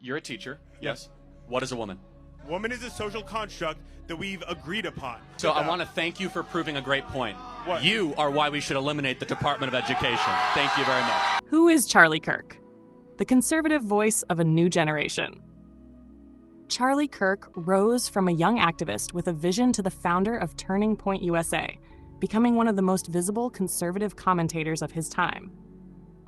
You're a teacher. Yes. What is a woman? Woman is a social construct that we've agreed upon. So I want to thank you for proving a great point. What? You are why we should eliminate the Department of Education. Thank you very much. Who is Charlie Kirk? The conservative voice of a new generation. Charlie Kirk rose from a young activist with a vision to the founder of Turning Point USA, becoming one of the most visible conservative commentators of his time.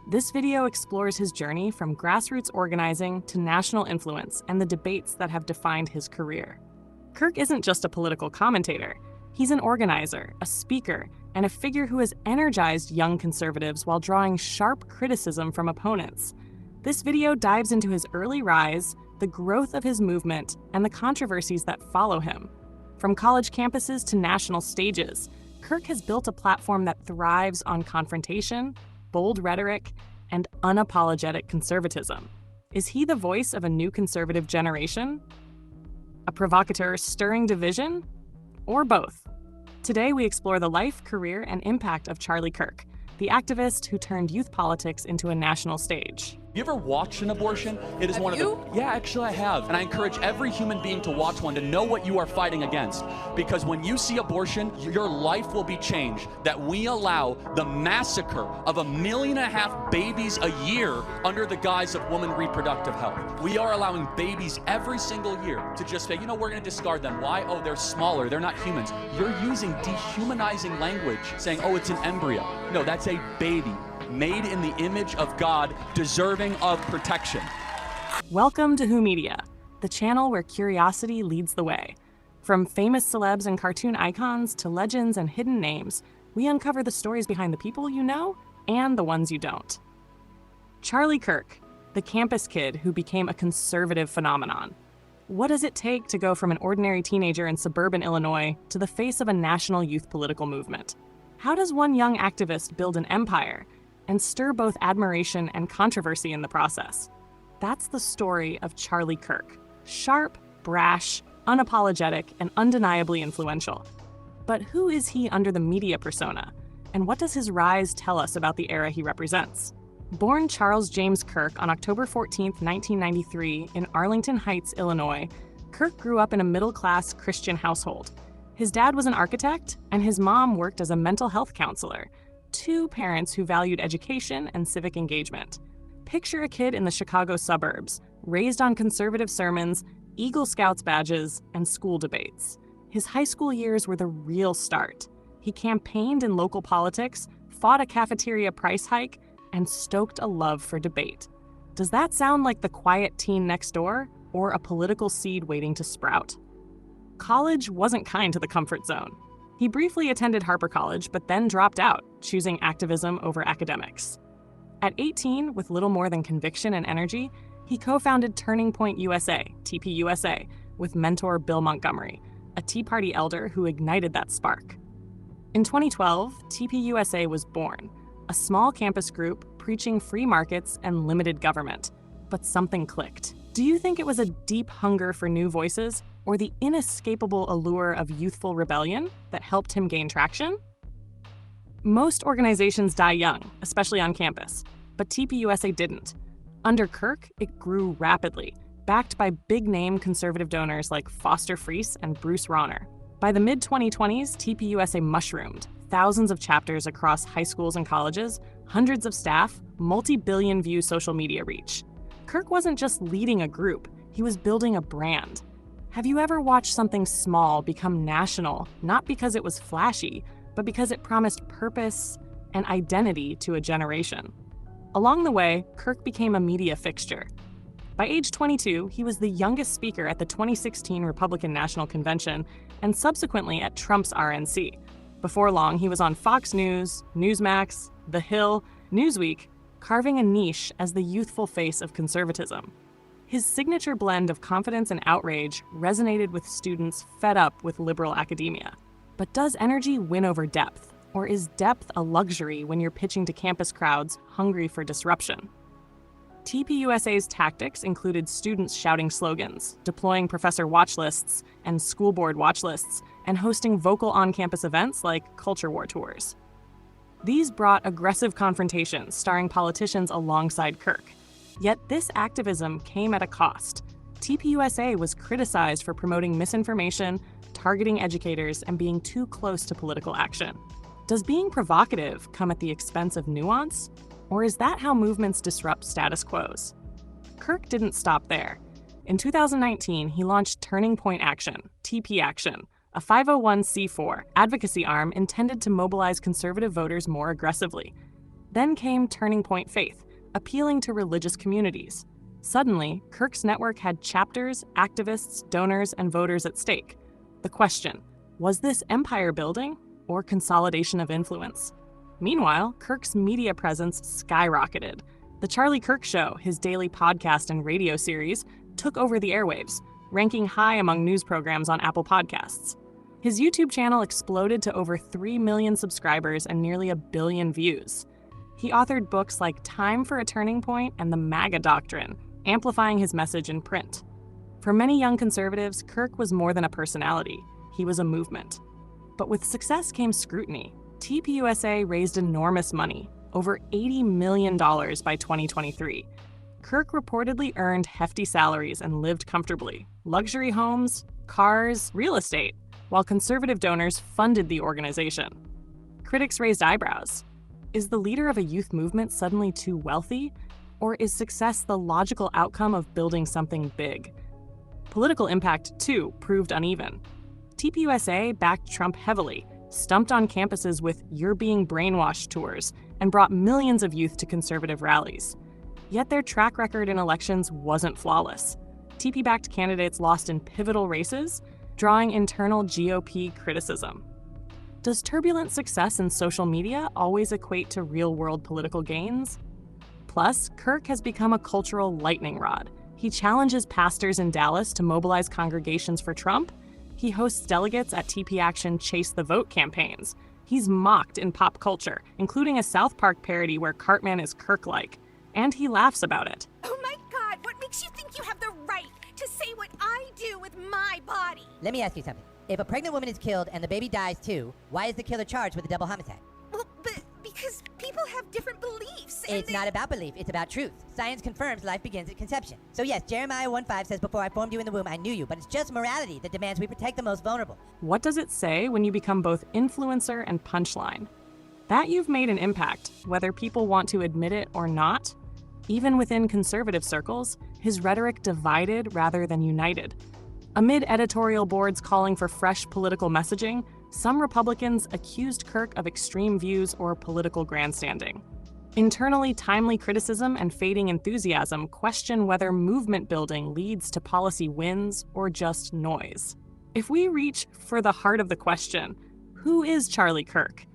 This video explores his journey from grassroots organizing to national influence and the debates that have defined his career. Kirk isn't just a political commentator. He's an organizer, a speaker, and a figure who has energized young conservatives while drawing sharp criticism from opponents. This video dives into his early rise, the growth of his movement, and the controversies that follow him. From college campuses to national stages, Kirk has built a platform that thrives on confrontation, bold rhetoric, and unapologetic conservatism. Is he the voice of a new conservative generation? A provocateur stirring division? Or both? Today we explore the life, career, and impact of Charlie Kirk, the activist who turned youth politics into a national stage. You ever watched an abortion? It is one of the... Yeah, actually I have. And I encourage every human being to watch one to know what you are fighting against. Because when you see abortion, your life will be changed. That we allow the massacre of 1.5 million babies a year under the guise of women reproductive health. We are allowing babies every single year to just say, you know, we're going to discard them. Why? Oh, they're smaller. They're not humans. You're using dehumanizing language, saying, oh, it's an embryo. No, that's a baby. Made in the image of God, deserving of protection. Welcome to Who Media, the channel where curiosity leads the way. From famous celebs and cartoon icons to legends and hidden names, we uncover the stories behind the people you know and the ones you don't. Charlie Kirk, the campus kid who became a conservative phenomenon. What does it take to go from an ordinary teenager in suburban Illinois to the face of a national youth political movement? How does one young activist build an empire and stir both admiration and controversy in the process? That's the story of Charlie Kirk. Sharp, brash, unapologetic, and undeniably influential. But who is he under the media persona? And what does his rise tell us about the era he represents? Born Charles James Kirk on October 14, 1993, in Arlington Heights, Illinois, Kirk grew up in a middle-class Christian household. His dad was an architect, and his mom worked as a mental health counselor. Two parents who valued education and civic engagement. Picture a kid in the Chicago suburbs, raised on conservative sermons, Eagle Scouts badges, and school debates. His high school years were the real start. He campaigned in local politics, fought a cafeteria price hike, and stoked a love for debate. Does that sound like the quiet teen next door, or a political seed waiting to sprout? College wasn't kind to the comfort zone. He briefly attended Harper College, but then dropped out, choosing activism over academics. At 18, with little more than conviction and energy, he co-founded Turning Point USA, TPUSA, with mentor Bill Montgomery, a Tea Party elder who ignited that spark. In 2012, TPUSA was born, a small campus group preaching free markets and limited government. But something clicked. Do you think it was a deep hunger for new voices, or the inescapable allure of youthful rebellion that helped him gain traction? Most organizations die young, especially on campus, but TPUSA didn't. Under Kirk, it grew rapidly, backed by big-name conservative donors like Foster Friess and Bruce Rauner. By the mid-2020s, TPUSA mushroomed, thousands of chapters across high schools and colleges, hundreds of staff, multi-billion-view social media reach. Kirk wasn't just leading a group, he was building a brand. Have you ever watched something small become national, not because it was flashy, but because it promised purpose and identity to a generation? Along the way, Kirk became a media fixture. By age 22, he was the youngest speaker at the 2016 Republican National Convention and subsequently at Trump's RNC. Before long, he was on Fox News, Newsmax, The Hill, Newsweek, carving a niche as the youthful face of conservatism. His signature blend of confidence and outrage resonated with students fed up with liberal academia. But does energy win over depth? Or is depth a luxury when you're pitching to campus crowds hungry for disruption? TPUSA's tactics included students shouting slogans, deploying professor watch lists and school board watch lists, and hosting vocal on-campus events like culture war tours. These brought aggressive confrontations starring politicians alongside Kirk. Yet this activism came at a cost. TPUSA was criticized for promoting misinformation, targeting educators, and being too close to political action. Does being provocative come at the expense of nuance? Or is that how movements disrupt status quos? Kirk didn't stop there. In 2019, he launched Turning Point Action, TP Action, a 501c4 advocacy arm intended to mobilize conservative voters more aggressively. Then came Turning Point Faith, appealing to religious communities. Suddenly, Kirk's network had chapters, activists, donors, and voters at stake. The question, was this empire building or consolidation of influence? Meanwhile, Kirk's media presence skyrocketed. The Charlie Kirk Show, his daily podcast and radio series, took over the airwaves, ranking high among news programs on Apple Podcasts. His YouTube channel exploded to over 3 million subscribers and nearly 1 billion views. He authored books like Time for a Turning Point and The MAGA Doctrine, amplifying his message in print. For many young conservatives, Kirk was more than a personality. He was a movement. But with success came scrutiny. TPUSA raised enormous money, over $80 million by 2023. Kirk reportedly earned hefty salaries and lived comfortably. Luxury homes, cars, real estate, while conservative donors funded the organization. Critics raised eyebrows. Is the leader of a youth movement suddenly too wealthy? Or is success the logical outcome of building something big? Political impact, too, proved uneven. TPUSA backed Trump heavily, stumped on campuses with "You're being brainwashed" tours, and brought millions of youth to conservative rallies. Yet their track record in elections wasn't flawless. TP-backed candidates lost in pivotal races, drawing internal GOP criticism. Does turbulent success in social media always equate to real-world political gains? Plus, Kirk has become a cultural lightning rod. He challenges pastors in Dallas to mobilize congregations for Trump. He hosts delegates at TP Action Chase the Vote campaigns. He's mocked in pop culture, including a South Park parody where Cartman is Kirk-like. And he laughs about it. Oh my God, what makes you think you have the right to say what I do with my body? Let me ask you something. If a pregnant woman is killed and the baby dies too, why is the killer charged with a double homicide? Well, but because people have different beliefs. It's not about belief, it's about truth. Science confirms life begins at conception. So yes, Jeremiah 1:5 says, "Before I formed you in the womb, I knew you," but it's just morality that demands we protect the most vulnerable. What does it say when you become both influencer and punchline? That you've made an impact, whether people want to admit it or not. Even within conservative circles, his rhetoric divided rather than united. Amid editorial boards calling for fresh political messaging, some Republicans accused Kirk of extreme views or political grandstanding. Internally timely criticism and fading enthusiasm question whether movement building leads to policy wins or just noise. If we reach for the heart of the question, who is Charlie Kirk?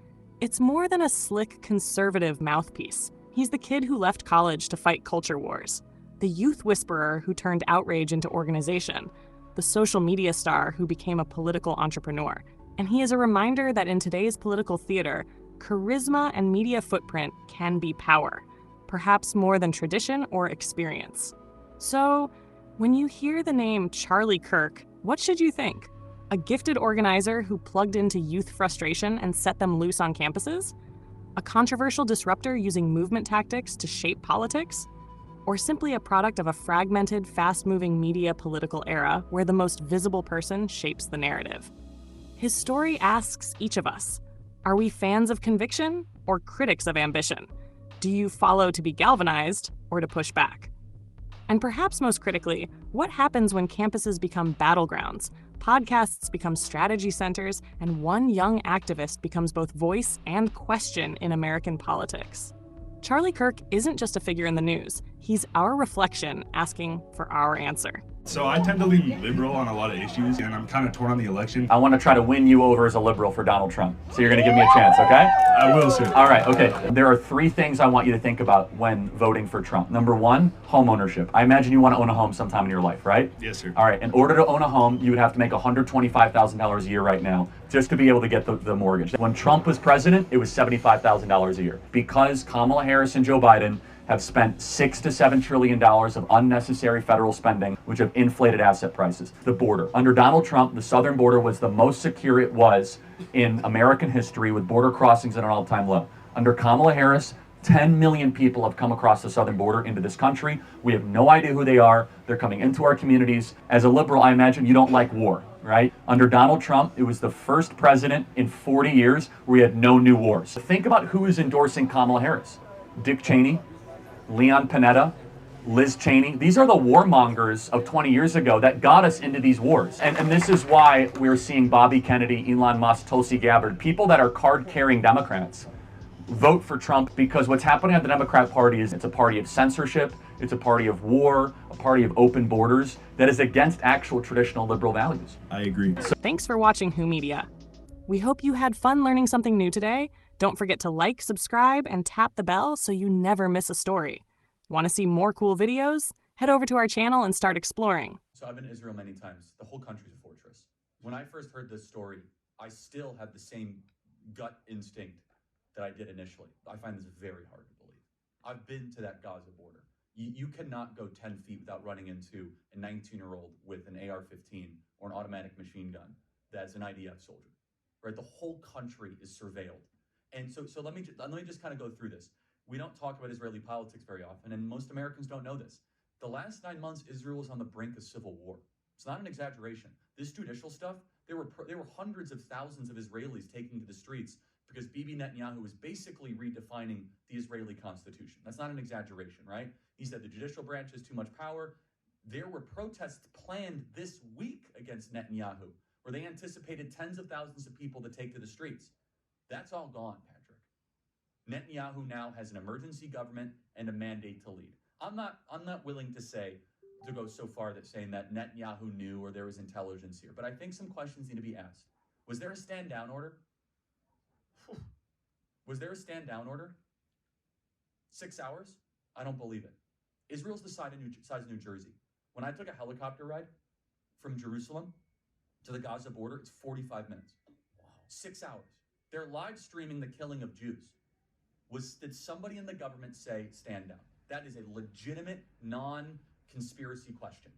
It's more than a slick conservative mouthpiece. He's the kid who left college to fight culture wars, the youth whisperer who turned outrage into organization, the social media star who became a political entrepreneur. And he is a reminder that in today's political theater, charisma and media footprint can be power, perhaps more than tradition or experience. So, when you hear the name Charlie Kirk, what should you think? A gifted organizer who plugged into youth frustration and set them loose on campuses? A controversial disruptor using movement tactics to shape politics? Or simply a product of a fragmented, fast-moving media political era where the most visible person shapes the narrative? His story asks each of us, are we fans of conviction or critics of ambition? Do you follow to be galvanized or to push back? And perhaps most critically, what happens when campuses become battlegrounds, podcasts become strategy centers, and one young activist becomes both voice and question in American politics? Charlie Kirk isn't just a figure in the news. He's our reflection asking for our answer. So I tend to lean liberal on a lot of issues, and I'm kind of torn on the election. I want to try to win you over as a liberal for Donald Trump. So you're going to give me a chance, okay? I will, sir. All right, okay. There are 3 things I want you to think about when voting for Trump. Number 1, home ownership. I imagine you want to own a home sometime in your life, right? Yes, sir. All right, in order to own a home, you would have to make $125,000 a year right now just to be able to get the mortgage. When Trump was president, it was $75,000 a year. Because Kamala Harris and Joe Biden have spent $6 to $7 trillion of unnecessary federal spending, which have inflated asset prices. The border. Under Donald Trump, the southern border was the most secure it was in American history, with border crossings at an all-time low. Under Kamala Harris, 10 million people have come across the southern border into this country. We have no idea who they are. They're coming into our communities. As a liberal, I imagine you don't like war, right? Under Donald Trump, it was the first president in 40 years where we had no new wars. Think about who is endorsing Kamala Harris. Dick Cheney, Leon Panetta, Liz Cheney. These are the warmongers of 20 years ago that got us into these wars. And this is why we're seeing Bobby Kennedy, Elon Musk, Tulsi Gabbard, people that are card-carrying Democrats vote for Trump, because what's happening at the Democrat Party is it's a party of censorship, it's a party of war, a party of open borders that is against actual traditional liberal values. I agree. Thanks for watching Who Media. We hope you had fun learning something new today. Don't forget to like, subscribe, and tap the bell so you never miss a story. Want to see more cool videos? Head over to our channel and start exploring. So I've been to Israel many times. The whole country's a fortress. When I first heard this story, I still had the same gut instinct that I did initially. I find this very hard to believe. I've been to that Gaza border. You cannot go 10 feet without running into a 19-year-old with an AR-15 or an automatic machine gun that's an IDF soldier, right? The whole country is surveilled. And so let me just kind of go through this. We don't talk about Israeli politics very often, and most Americans don't know this. The last 9 months, Israel was on the brink of civil war. It's not an exaggeration. This judicial stuff, there were hundreds of thousands of Israelis taking to the streets because Bibi Netanyahu was basically redefining the Israeli constitution. That's not an exaggeration, right? He said the judicial branch has too much power. There were protests planned this week against Netanyahu, where they anticipated tens of thousands of people to take to the streets. That's all gone, Patrick. Netanyahu now has an emergency government and a mandate to lead. I'm not willing to go so far that saying that Netanyahu knew or there was intelligence here, but I think some questions need to be asked. Was there a stand down order? Was there a stand down order? 6 hours? I don't believe it. Israel's the size of New Jersey. When I took a helicopter ride from Jerusalem to the Gaza border, it's 45 minutes. Wow. 6 hours. They're live streaming the killing of Jews. Did somebody in the government say stand down? That is a legitimate, non-conspiracy question.